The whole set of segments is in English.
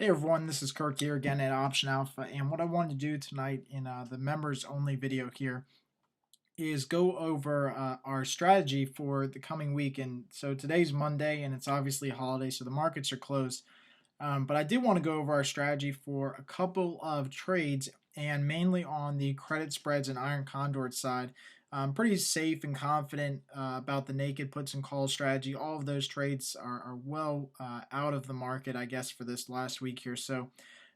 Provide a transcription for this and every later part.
Hey everyone, this is Kirk here again at Option Alpha, and what I wanted to do tonight in the members only video here is go over our strategy for the coming week. And so today's Monday, and it's obviously a holiday, so the markets are closed. But I did want to go over our strategy for a couple of trades, and mainly on the credit spreads and iron condor side. I'm pretty safe and confident about the naked puts and calls strategy. All of those trades are well out of the market, I guess, for this last week here. So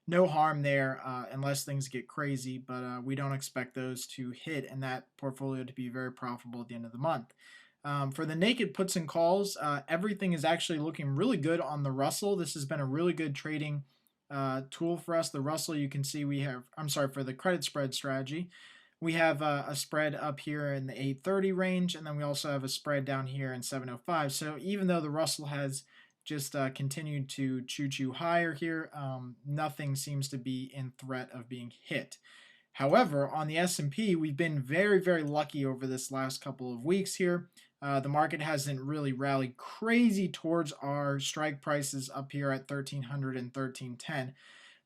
no harm there unless things get crazy, but we don't expect those to hit and that portfolio to be very profitable at the end of the month. For the naked puts and calls, everything is actually looking really good on the Russell. This has been a really good trading tool for us. The Russell, you can see we have, I'm sorry, for the credit spread strategy, we have a spread up here in the 830 range, and then we also have a spread down here in 705. So even though the Russell has just continued to choo-choo higher here, nothing seems to be in threat of being hit. However, on the S&P, we've been very, very lucky over this last couple of weeks here. The market hasn't really rallied crazy towards our strike prices up here at 1300 and 1310.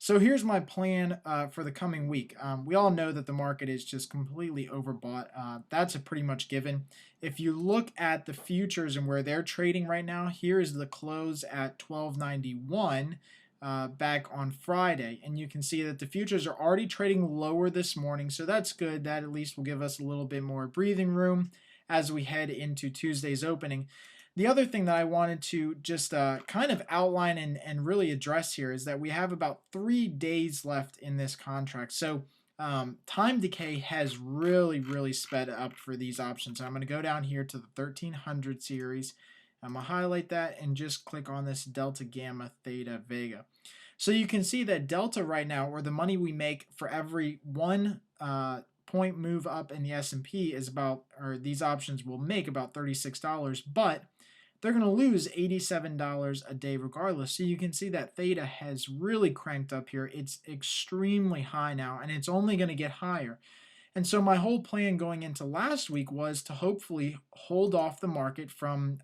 So here's my plan for the coming week. We all know that the market is just completely overbought. That's a pretty much given. If you look at the futures and where they're trading right now, here is the close at 1291 back on Friday. And you can see that the futures are already trading lower this morning. So that's good. That at least will give us a little bit more breathing room as we head into Tuesday's opening. The other thing that I wanted to just kind of outline and really address here is that we have about 3 days left in this contract. So time decay has really, really sped up for these options. So I'm going to go down here to the 1300 series. I'm going to highlight that and just click on this Delta, Gamma, Theta, Vega. So you can see that Delta right now, or the money we make for every one point move up in the S&P is about, or these options will make about $36, but they're going to lose $87 a day regardless. So you can see that Theta has really cranked up here. It's extremely high now, and it's only going to get higher. And so my whole plan going into last week was to hopefully hold off the market from,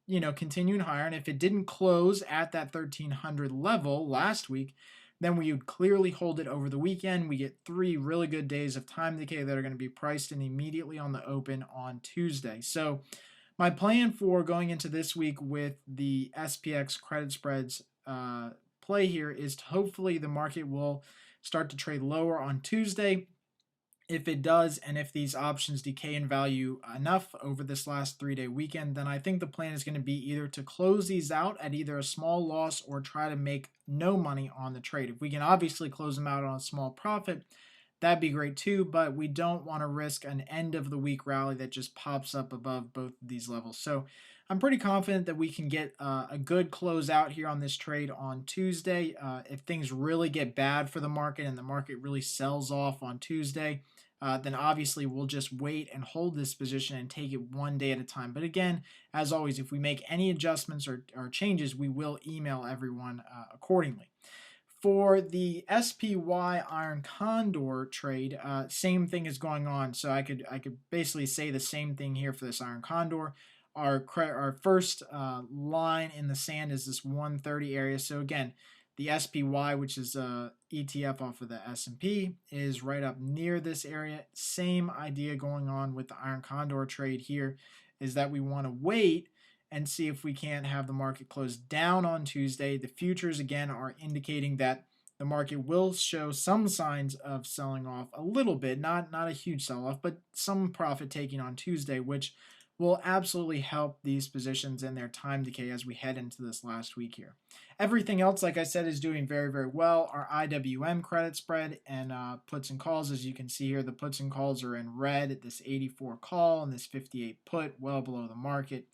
continuing higher. And if it didn't close at that 1300 level last week, then we would clearly hold it over the weekend. We get 3 really good days of time decay that are going to be priced in immediately on the open on Tuesday. So my plan for going into this week with the SPX credit spreads play here is to hopefully the market will start to trade lower on Tuesday. If it does, and if these options decay in value enough over this last 3-day weekend, then I think the plan is going to be either to close these out at either a small loss or try to make no money on the trade. If we can obviously close them out on a small profit, that'd be great too, but we don't want to risk an end of the week rally that just pops up above both of these levels. So I'm pretty confident that we can get a good close out here on this trade on Tuesday. If things really get bad for the market and the market really sells off on Tuesday, then obviously we'll just wait and hold this position and take it one day at a time. But again, as always, if we make any adjustments or changes, we will email everyone accordingly. For the SPY Iron Condor trade, same thing is going on. So I could basically say the same thing here for this Iron Condor. Our first line in the sand is this 130 area. So again, the SPY, which is a ETF off of the S&P, is right up near this area. Same idea going on with the Iron Condor trade here, is that we want to wait and see if we can't have the market close down on Tuesday. The futures, again, are indicating that the market will show some signs of selling off a little bit, not a huge sell-off, but some profit taking on Tuesday, which will absolutely help these positions in their time decay as we head into this last week here. Everything else, like I said, is doing very, very well. Our IWM credit spread and puts and calls, as you can see here, the puts and calls are in red at this 84 call and this 58 put, well below the market.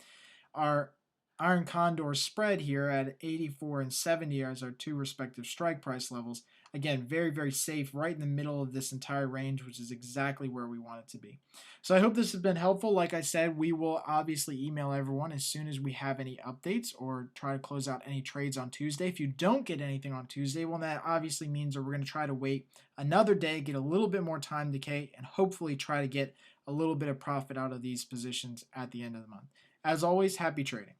Our Iron Condor spread here at 84 and 70 as our 2 respective strike price levels. Again, very, very safe, right in the middle of this entire range, which is exactly where we want it to be. So I hope this has been helpful. Like I said, we will obviously email everyone as soon as we have any updates or try to close out any trades on Tuesday. If you don't get anything on Tuesday, well, that obviously means that we're going to try to wait another day, get a little bit more time decay, and hopefully try to get a little bit of profit out of these positions at the end of the month. As always, happy trading.